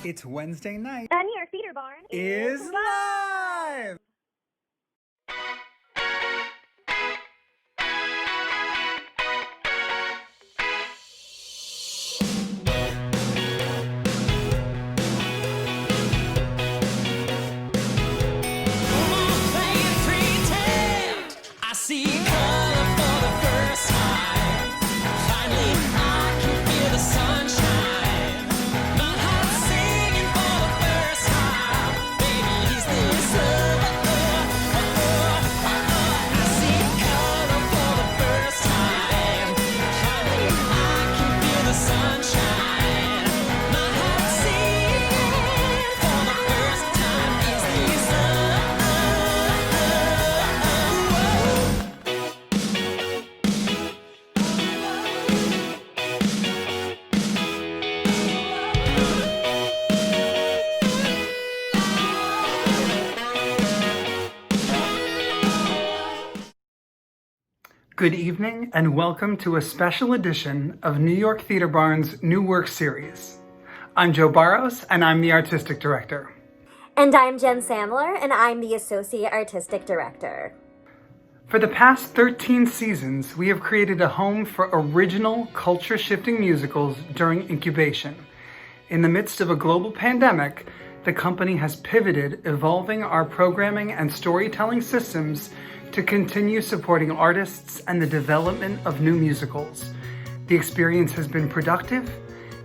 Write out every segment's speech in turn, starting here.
It's Wednesday night. And your theater barn is live! Good evening and welcome to a special edition of New York Theater Barn's New Work Series. I'm Joe Barros and I'm the Artistic Director. And I'm Jen Sandler and I'm the Associate Artistic Director. For the past 13 seasons, we have created a home for original, culture-shifting musicals during incubation. In the midst of a global pandemic, the company has pivoted, evolving our programming and storytelling systems to continue supporting artists and the development of new musicals. The experience has been productive,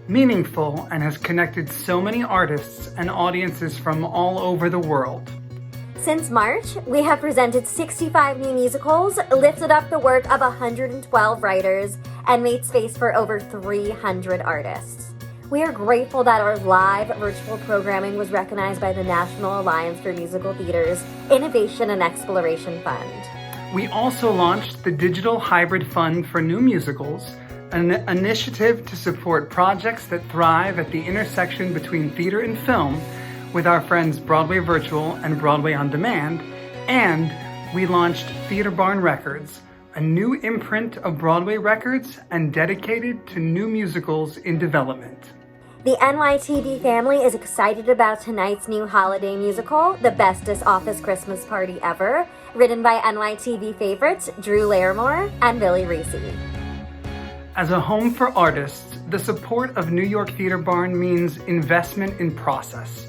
meaningful, and has connected so many artists and audiences from all over the world. Since March, we have presented 65 new musicals, lifted up the work of 112 writers, and made space for over 300 artists. We are grateful that our live virtual programming was recognized by the National Alliance for Musical Theater's Innovation and Exploration Fund. We also launched the Digital Hybrid Fund for New Musicals, an initiative to support projects that thrive at the intersection between theater and film with our friends Broadway Virtual and Broadway On Demand, and we launched Theater Barn Records, a new imprint of Broadway records and dedicated to new musicals in development. The NYTV family is excited about tonight's new holiday musical, The Bestest Office Christmas Party Ever, written by NYTV favorites Drew Larimore and Billy Recce. As a home for artists, the support of New York Theater Barn means investment in process.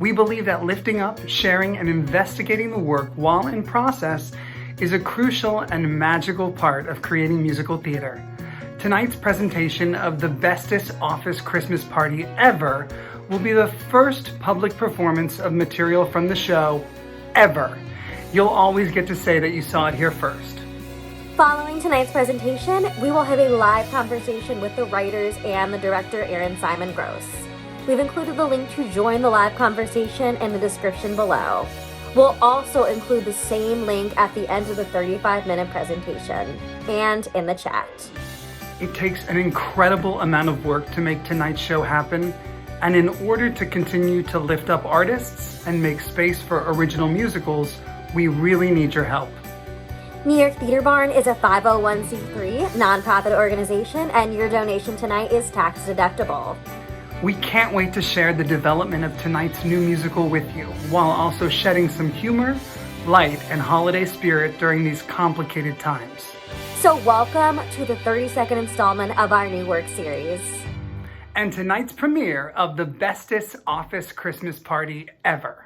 We believe that lifting up, sharing, and investigating the work while in process is a crucial and magical part of creating musical theater. Tonight's presentation of the Bestest Office Christmas Party Ever will be the first public performance of material from the show ever. You'll always get to say that you saw it here first. Following tonight's presentation, we will have a live conversation with the writers and the director, Aaron Simon Gross. We've included the link to join the live conversation in the description below. We'll also include the same link at the end of the 35-minute presentation and in the chat. It takes an incredible amount of work to make tonight's show happen, and in order to continue to lift up artists and make space for original musicals, we really need your help. New York Theater Barn is a 501c3 nonprofit organization, and your donation tonight is tax deductible. We can't wait to share the development of tonight's new musical with you, while also shedding some humor, light, and holiday spirit during these complicated times. So welcome to the 32nd installment of our New Work Series. And tonight's premiere of the Bestest Office Christmas Party Ever.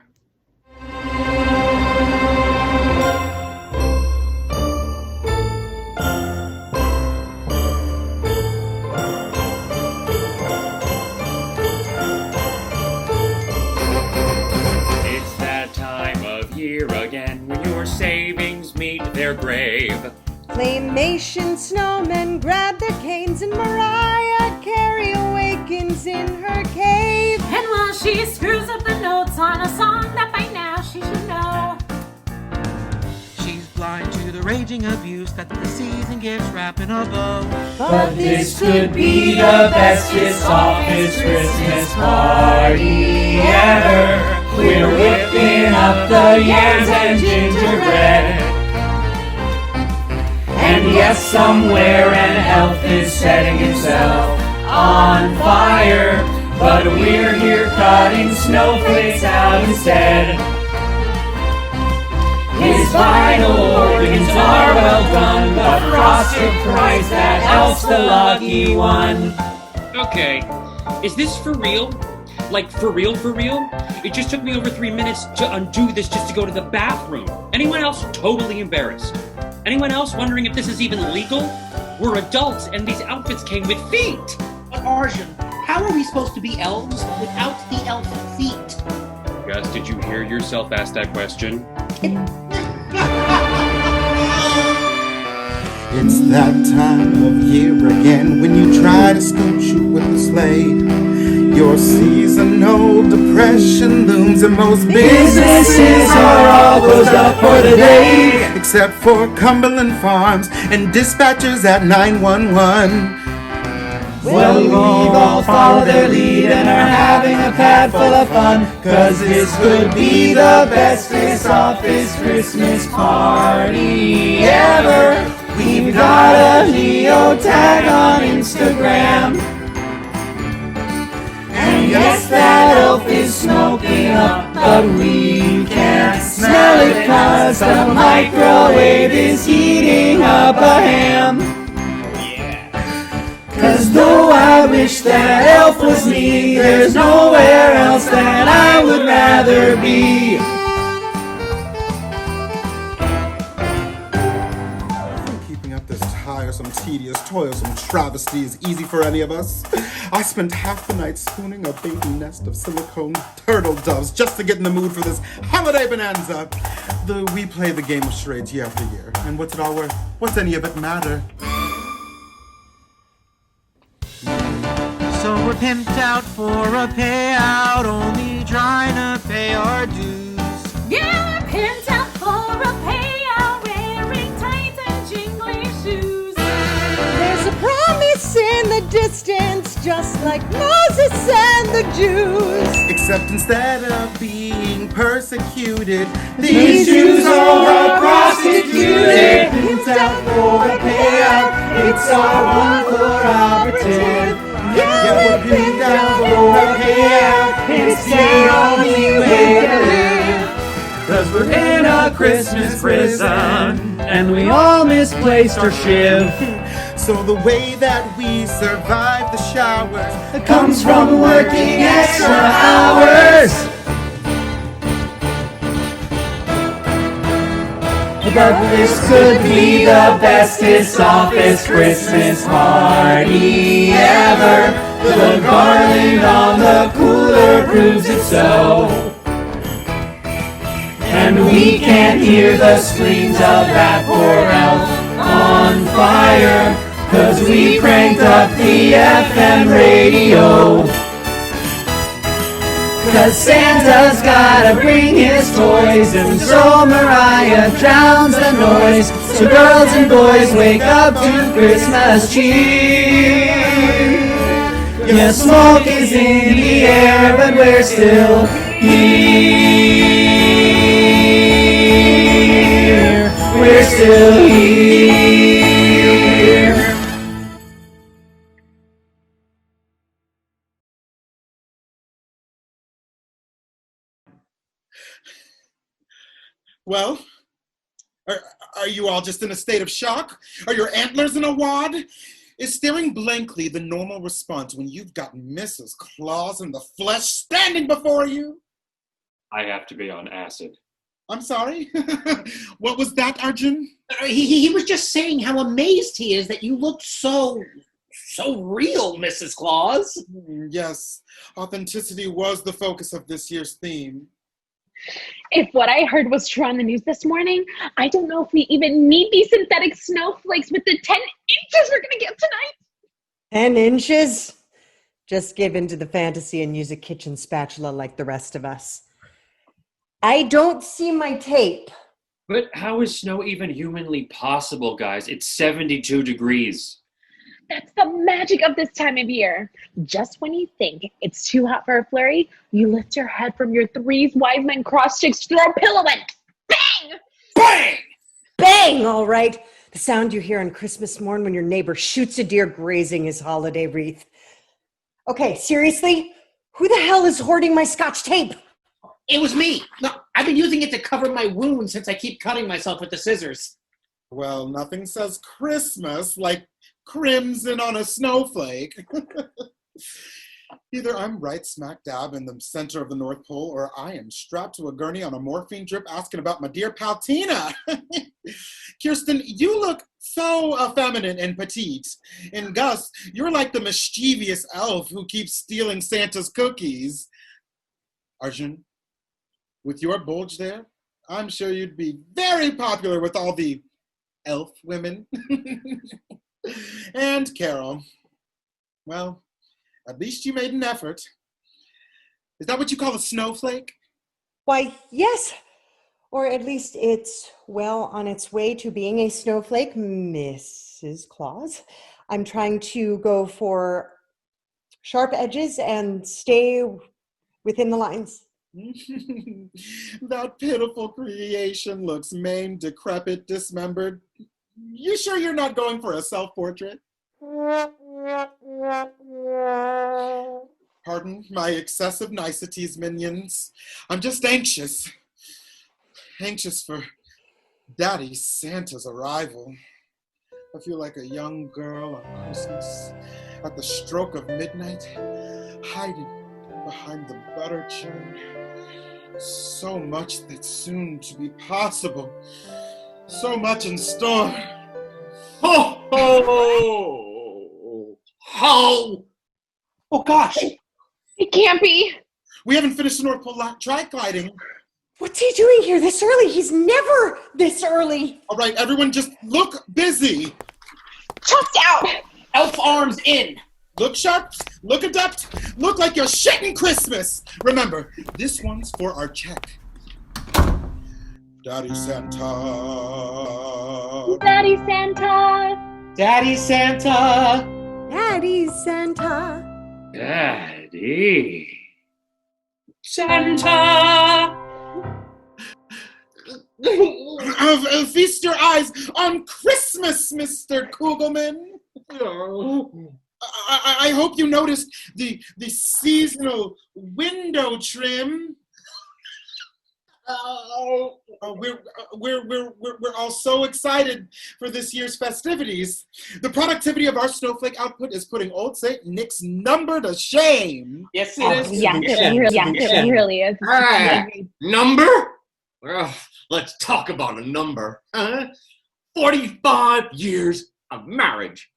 It's that time of year again when your savings meet their grave. Claymation snowmen grab their canes and Mariah Carey awakens in her cave. And while she screws up the notes on a song that by now she should know, she's blind to the raging abuse that the season gives wrapped in a bow. But this could be the bestest office Christmas party ever. We're whipping up the yams and gingerbread. And yes, somewhere an elf is setting himself on fire. but we're here cutting snowflakes out instead. His vinyl organs are well done, but frosted Christ, that elf's the lucky one. Okay, is this for real? Like, for real, for real? It just took me over 3 minutes to undo this just to go to the bathroom. Anyone else totally embarrassed? Anyone else wondering if this is even legal? We're adults and these outfits came with feet. But Arjun, how are we supposed to be elves without the elf feet? Gus, did you hear yourself ask that question? It's that time of year again when you try to scoot with a sleigh. Your seasonal depression looms and most businesses are all closed up for the day, except for Cumberland Farms and dispatchers at 911. Well, we've all followed their lead and are having a pad full of fun, 'cause this could be the bestest office Christmas party ever. We've got a Leo tag on Instagram. And yes, that elf is smoking up, but we can't smell it 'cause the microwave is heating up a ham. 'Cause though I wish that elf was me, there's nowhere else that I would rather be. Keeping up this tiresome, tedious, toilsome travesty is easy for any of us. I spent half the night spooning a baby nest of silicone turtle doves just to get in the mood for this holiday bonanza. We play the game of charades year after year, and what's it all worth? What's any of it matter? So we're pimped out for a payout, only trying to pay our dues. Yeah, we're pinned out for a payout, wearing tights and jingly shoes. There's a promise in the distance, just like Moses and the Jews. Except instead of being persecuted, These Jews are prostituted. Pimped out for a payout, it's our one cooperative. Yeah, we're pimped out for a payout, it's the only way to live. 'Cause we're in a Christmas prison, and we all misplaced our shiv. so the way that we survive the showers It comes from working extra hours. But this could be the bestest office Christmas party ever. The garland on the cooler proves it so. And we can't hear the screams of that poor elf on fire, 'cause we cranked up the FM radio. 'Cause Santa's gotta bring his toys, and so Mariah drowns the noise. So girls and boys, wake up to Christmas cheer. Yeah, smoke is in the air, but we're still here. We're still here. Well, are you all just in a state of shock? Are your antlers in a wad? Is staring blankly the normal response when you've got Mrs. Claus in the flesh standing before you? I have to be on acid. I'm sorry? What was that, Arjun? He was just saying how amazed he is that you looked so real, Mrs. Claus. Yes, authenticity was the focus of this year's theme. If what I heard was true on the news this morning, I don't know if we even need these synthetic snowflakes with the 10 inches we're going to get tonight. 10 inches? Just give in to the fantasy and use a kitchen spatula like the rest of us. I don't see my tape. But how is snow even humanly possible, guys? It's 72 degrees. That's the magic of this time of year. Just when you think it's too hot for a flurry, you lift your head from your three wise men cross sticks, throw a pillow, and bang! Bang! Bang, all right. The sound you hear on Christmas morn when your neighbor shoots a deer grazing his holiday wreath. Okay, seriously? Who the hell is hoarding my Scotch tape? It was me. No, I've been using it to cover my wound since I keep cutting myself with the scissors. Well, nothing says Christmas like crimson on a snowflake. Either I'm right smack dab in the center of the North Pole, or I am strapped to a gurney on a morphine drip asking about my dear pal Tina. Kirsten, you look so effeminate and petite. And Gus, you're like the mischievous elf who keeps stealing Santa's cookies. Arjun, with your bulge there, I'm sure you'd be very popular with all the elf women. And Carol, well, at least you made an effort. Is that what you call a snowflake? Why, yes. Or at least it's well on its way to being a snowflake, Mrs. Claus. I'm trying to go for sharp edges and stay within the lines. That pitiful creation looks maimed, decrepit, dismembered. You sure you're not going for a self-portrait? Pardon my excessive niceties, minions. I'm just anxious. Anxious for Daddy Santa's arrival. I feel like a young girl on Christmas at the stroke of midnight, hiding behind the butter churn. So much that's soon to be possible. So much in store. Ho, ho, ho! Oh, gosh. It can't be. We haven't finished the North Pole dry gliding. What's he doing here this early? He's never this early. All right, everyone just look busy. Chest out. Elf arms in. Look sharp, look adept, look like you're shitting Christmas. Remember, this one's for our check. Daddy Santa. Daddy Santa. Daddy Santa. Daddy Santa. Daddy Santa. Feast your eyes on Christmas, Mr. Kugelman. I hope you noticed the seasonal window trim. We're all so excited for this year's festivities. The productivity of our snowflake output is putting Old St. Nick's number to shame. Yes, it is. Yeah, it really is. Number? Well, let's talk about a number. 45 years of marriage.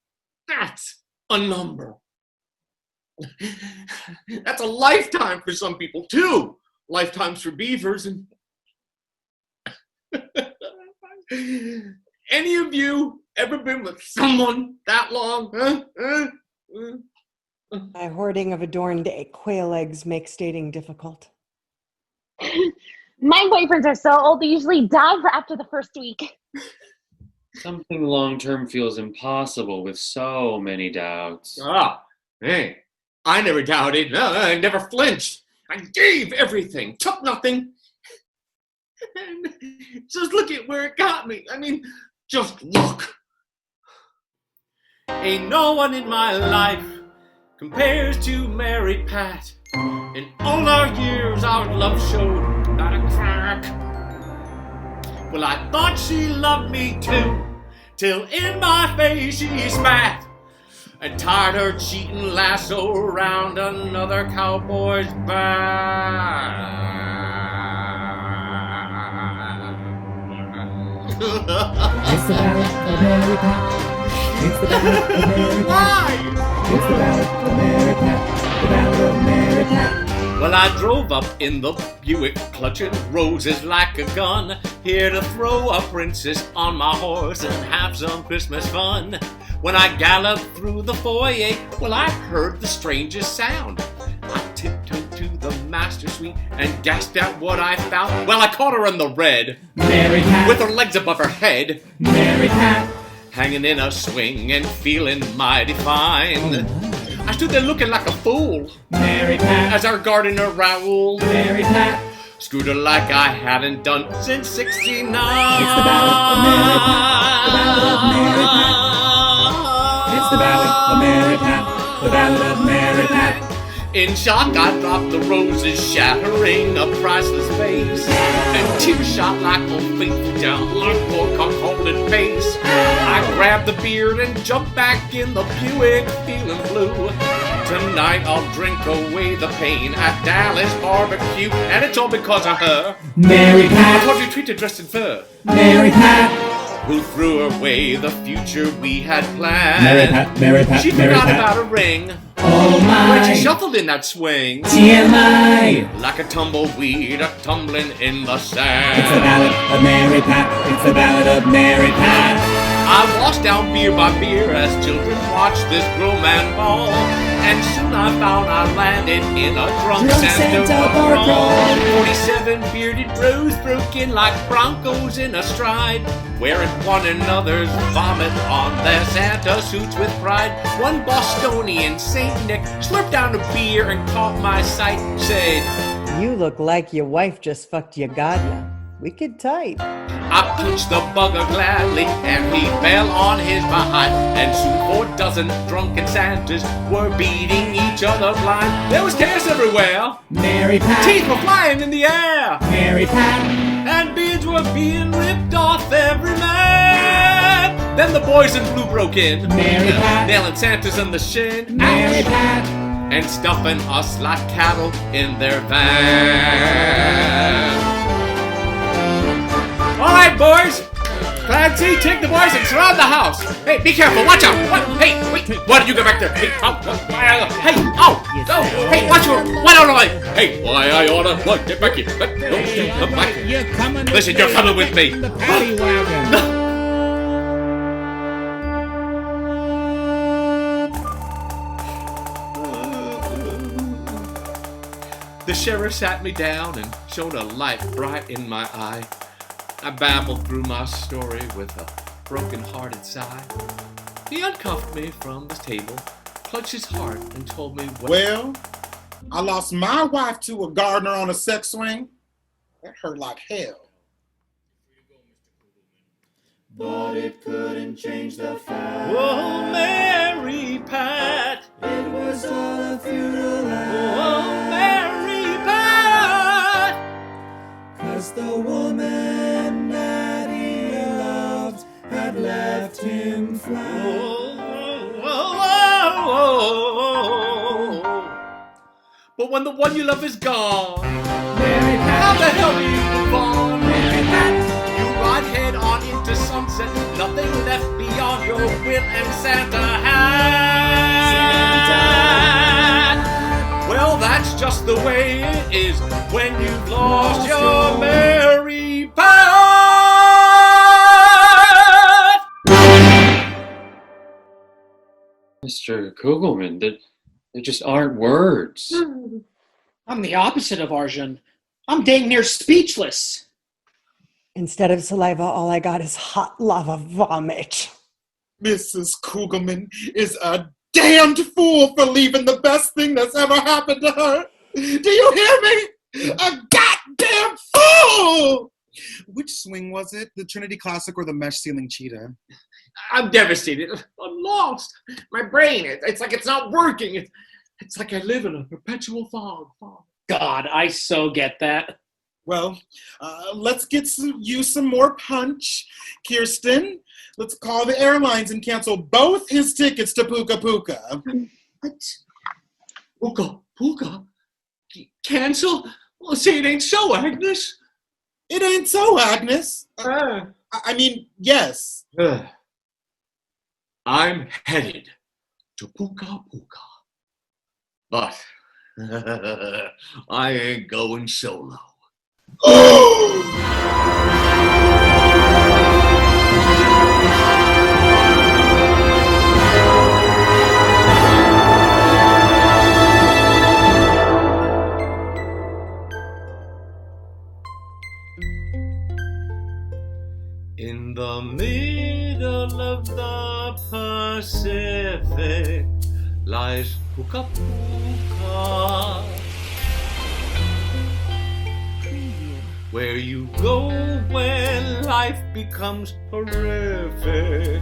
That's a number. That's a lifetime for some people, too. Lifetimes for beavers. And any of you ever been with someone that long? My hoarding of adorned quail eggs makes dating difficult. My boyfriends are so old, they usually die after the first week. Something long-term feels impossible with so many doubts. Hey, I never doubted. I never flinched. I gave everything, took nothing. And just look at where it got me. I mean, just look. Ain't no one in my life compares to Mary Pat. In all our years, our love showed not a crack. Well, I thought she loved me too, till in my face she spat and tied her cheating lasso around another cowboy's back. It's the ballad of Mary Pat. It's the ballad of Mary Pat. Why? It's the ballad of Mary Pat. The ballad of Mary Pat. Well, I drove up in the Buick, clutching roses like a gun, here to throw a princess on my horse and have some Christmas fun. When I galloped through the foyer, well, I heard the strangest sound. I tiptoed to the master suite and gasped at what I found. Well, I caught her in the red, Mary Pat. with her legs above her head, Mary Pat. hanging in a swing and feeling mighty fine. I stood there looking like a fool, Mary Pat. as our gardener Raoul Mary Pat. screwed her like I hadn't done since '69. It's the ballad of Mary Pat. The ballad of Mary Pat. It's the ballad of Mary Pat. The ballad of Mary Pat. In shock, I dropped the roses, shattering a priceless vase. And tears shot like old faithful down poor cold face. I grabbed the beard and jumped back in the Buick, feeling blue. Tonight I'll drink away the pain at Dallas barbecue, and it's all because of her. Mary Pat, I told you treat her dressed in fur. Mary Pat, Who threw away the future we had planned. Mary Pat, Mary Pat, She Mary forgot Pat. about a ring Oh when she my, shuffled in that swing. TMI. Like a tumbleweed, a tumbling in the It's the sand. ballad of Mary Pat. It's the ballad of Mary Pat. I washed down beer by beer as children watched this grown man fall. And soon I found I landed in a drunk Santa bar brawl. 47 bearded bros broke in like broncos in a stride, wearing one another's vomit on their Santa suits with pride. One Bostonian, Saint Nick, slurped down a beer and caught my sight, said, You look like your wife just fucked your gardener. Wicked tight. I punched the bugger gladly, and he fell on his behind. And soon 4 dozen drunken Santas were beating each other blind. There was chaos everywhere. Mary Pat, Teeth were flying in the air. Mary Pat, And beards were being ripped off every man. Then the boys in blue broke in, Mary Pat, nailing Santas in the shin. Mary Ouch. Pat. And stuffing us like cattle in their van. All right, boys. Clancy, take the boys and surround the house. Hey, be careful. Watch out. What? Hey, wait. Why did you go back there? Hey, hey, oh, no. Hey, watch your. Why don't I? Hey, why I oughta. Look, get back here. Don't come back here. You're coming. Listen, you're coming with me. The paddy wagon. The sheriff sat me down and shone a light bright in my eye. I babbled through my story with a broken-hearted sigh. He uncuffed me from the table, clutched his heart, and told me what. Well, I lost my wife to a gardener on a sex swing. That hurt like hell. But it couldn't change the fact. Oh, Mary Pat. It was all a futile act. Oh, Mary Pat. 'Cause the woman that he loved had left him flat. But when the one you love is gone, Mary how Pat, the hell do you move on? Mary Pat, You ride head on into sunset, nothing left beyond your will and Santa hat. Well, that's just the way it is when you've lost your Mary Pat. Mr. Kugelman, there just aren't words. I'm the opposite of Arjun. I'm dang near speechless. Instead of saliva, all I got is hot lava vomit. Mrs. Kugelman is a damned fool for leaving the best thing that's ever happened to her. Do you hear me? A goddamn fool! Which swing was it? The Trinity Classic or the mesh ceiling cheetah? I'm devastated. I'm lost. My brain, it's like it's not working. It's like I live in a perpetual fog. God, I so get that. Well, let's get you some more punch. Kirsten, let's call the airlines and cancel both his tickets to Puka Puka. What? Puka? Cancel? Well, say it ain't so, Agnes. It ain't so, Agnes. I mean, yes. I'm headed to Puka Puka. But I ain't going solo. In the middle of the Pacific lies Puka Puka, where you go when life becomes horrific.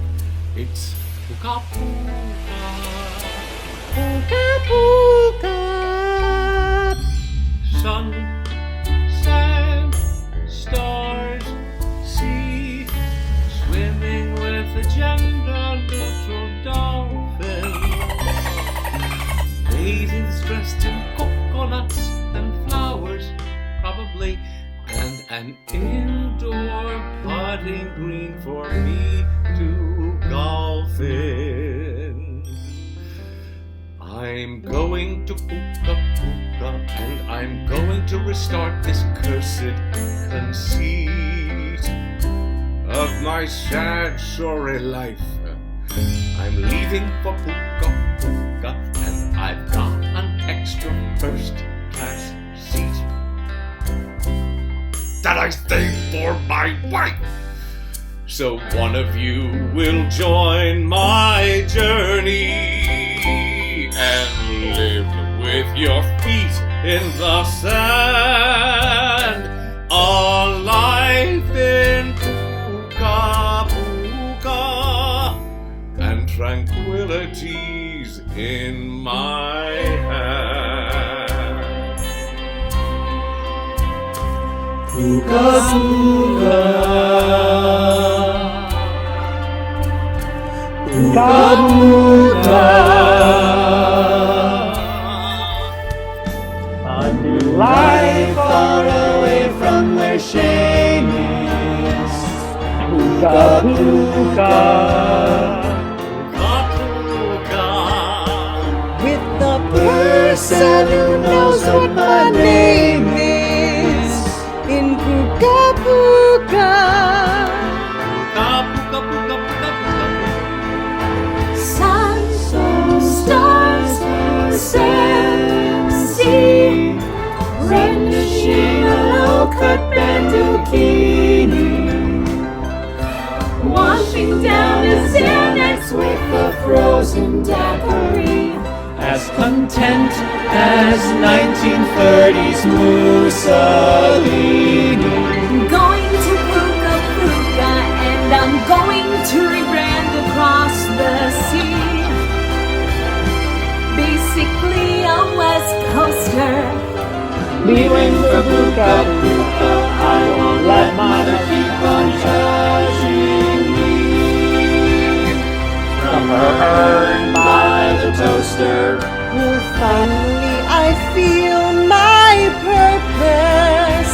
It's Puka Puka. Puka Puka. sun, sand, stars, sea, swimming with a gentle little dolphin. Ladies dressed in coconuts and flowers, probably, and an indoor putting green for me to golf in. I'm going to Puka Puka, and I'm going to restart this cursed conceit of my sad, sorry life. I'm leaving for Puka Puka, and I've got an extra first-class seat that I saved for my wife. So one of you will join my journey and live with your feet in the sand. A life in Puka Puka and tranquilities in my hand. Puka Puka, Puka Puka, a new life far away from where shame is. Puka Puka, With the person who knows what my name is. In Puka Puka. Sun, stars, sand, sea, brandishing a low-cut bandukini, washing down the Xanax with a frozen daiquiri. as content as 1930s Mussolini. Going to Puka Puka, and I'm going to rebrand across the sea. Basically a West Coaster. Leaving for Puka Puka, I won't let mother keep on judging me. From her urn by the toaster, Well, finally I feel my purpose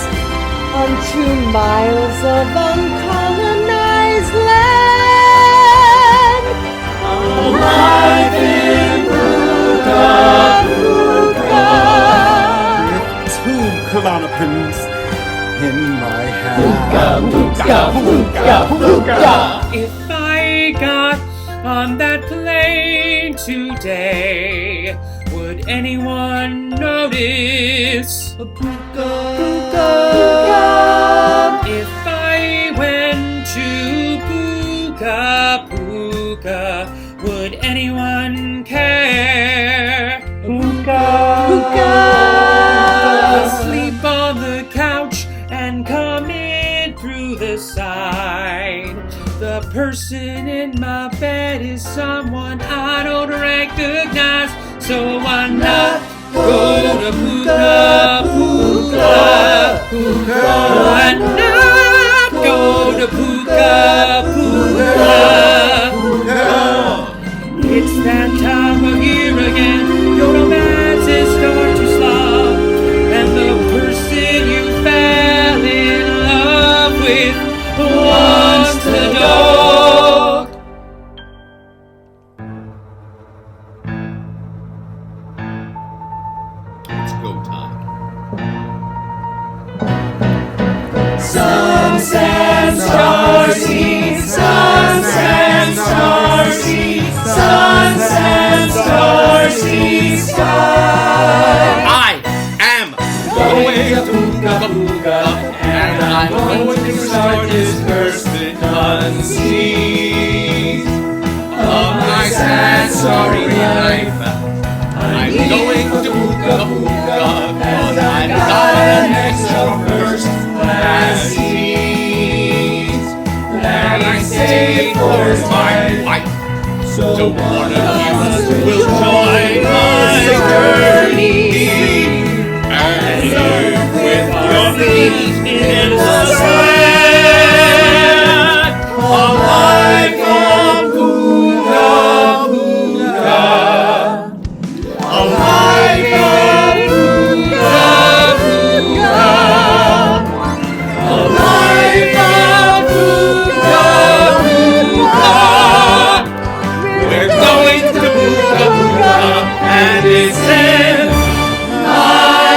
on 2 miles of uncolonized land. alive in Puka Puka. With 2 Klonopins in my hand. Puka Puka Puka. If I got on that plane today, would anyone notice? Puka Puka. If I went to Puka Puka, would anyone care? Puka Puka. Sleep on the couch and come in through the side. The person in my bed is someone I don't recognize, so why not go to Puka Puka? Why not go to Puka Puka? It's that time of year again. Your romances start to slop, and the person you fell in love with wants to know. It's go time. Sunset starseed, sunset starseed, sunset starseed sky. I am going to Puka Puka, and I'm going to start this cursed conceit of my sad, sorry life. I'm going to Puka Puka, and I've got an extra first-class seat that I saved for my wife. So one of you will join my journey and learn in the sweat, a life of puka puka, a life of puka puka, a life of puka puka. We're going to puka puka, and it's in my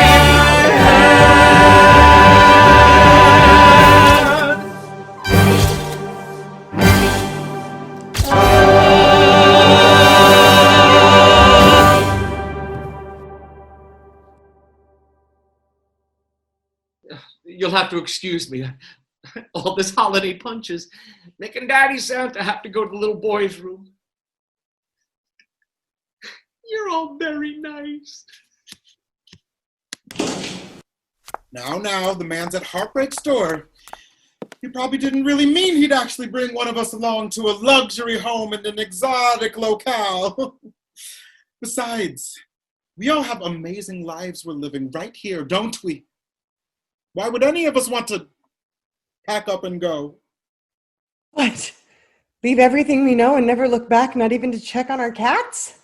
You'll have to excuse me. All this holiday punch is making Daddy Santa have to go to the little boy's room. You're all very nice. Now, the man's at Heartbreak Store. He probably didn't really mean he'd actually bring one of us along to a luxury home in an exotic locale. Besides, we all have amazing lives we're living right here, don't we? Why would any of us want to pack up and go? What? Leave everything we know and never look back, not even to check on our cats?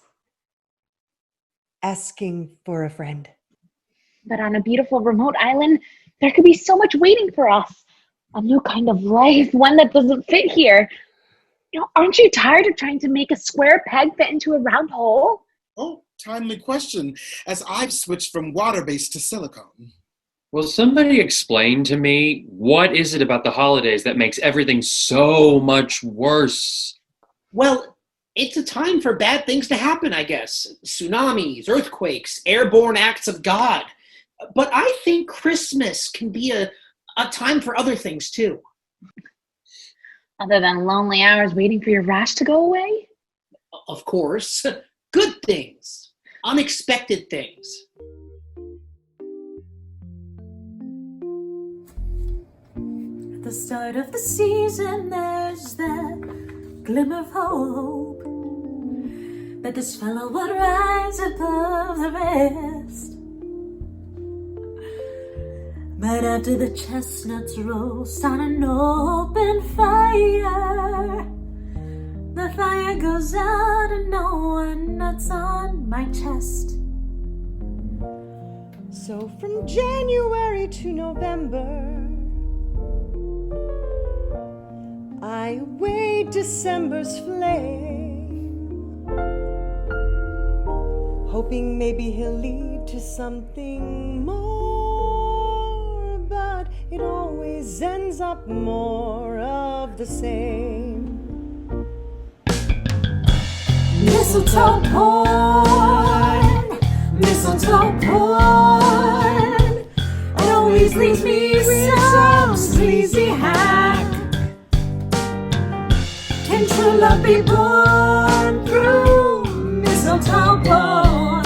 Asking for a friend. But on a beautiful remote island, there could be so much waiting for us. A new kind of life, one that doesn't fit here. You know, aren't you tired of trying to make a square peg fit into a round hole? Oh, timely question, as I've switched from water-based to silicone. Will somebody explain to me what is it about the holidays that makes everything so much worse? Well, it's a time for bad things to happen, I guess. Tsunamis, earthquakes, airborne acts of God. But I think Christmas can be a time for other things, too. Other than lonely hours waiting for your rash to go away? Of course. Good things. Unexpected things. At the start of the season, there's that glimmer of hope that this fellow would rise above the rest. But after the chestnuts roast on an open fire, the fire goes out and no one nuts on my chest. So from January to November, I await December's flame, hoping maybe he'll lead to something more, but it always ends up more of the same. Mistletoe porn, mistletoe porn, it always leaves me with some sleazy hack. Can true love be born through mistletoe porn?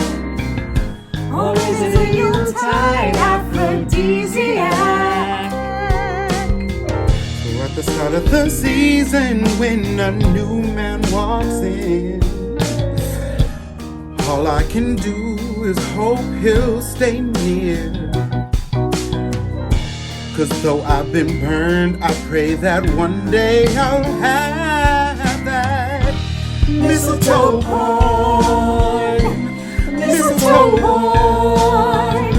Or is it a Yuletide aphrodisiac? So at the start of the season, when a new man walks in, all I can do is hope he'll stay near. 'Cause though I've been burned, I pray that one day I'll have that mistletoe porn, mistletoe porn,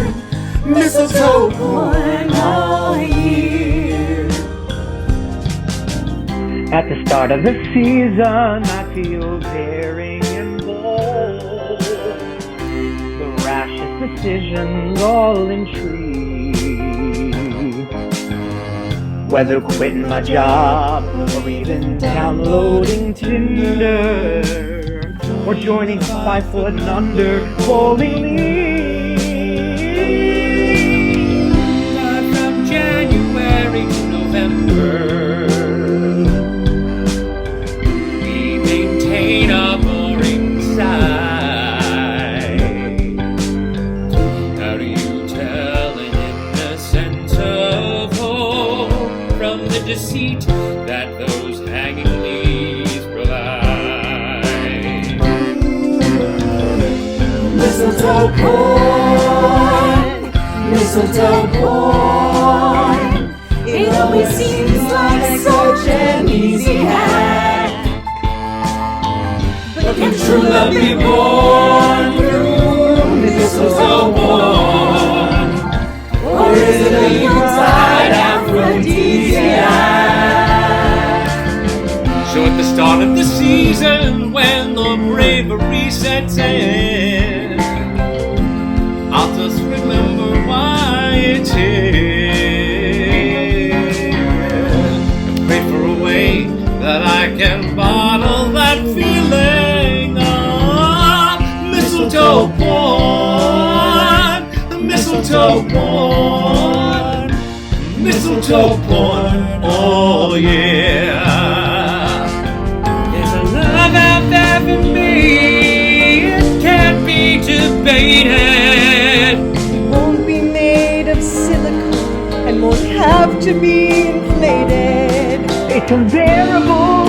mistletoe porn all year. At the start of the season, I feel daring and bold. The rashest decisions all intrigue. Whether quitting my job or even downloading Tinder or joining 5 Foot and Under bowling league. But from January to November, we maintain a boring side. How do you tell an innocent of hope from the deceit that those hanging leaves provide? Mistletoe porn, mistletoe porn, true love be born through mistletoe born? Or is it a Yuletide aphrodisiac? So at the start of the season, when the bravery sets in, I'll just remember why it's here, and pray for a way that I can bottle that feeling of mistletoe porn, mistletoe porn, mistletoe porn, oh yeah. There's a love out there for me, it can't be debated. It won't be made of silicone and won't have to be inflated. It's unbearable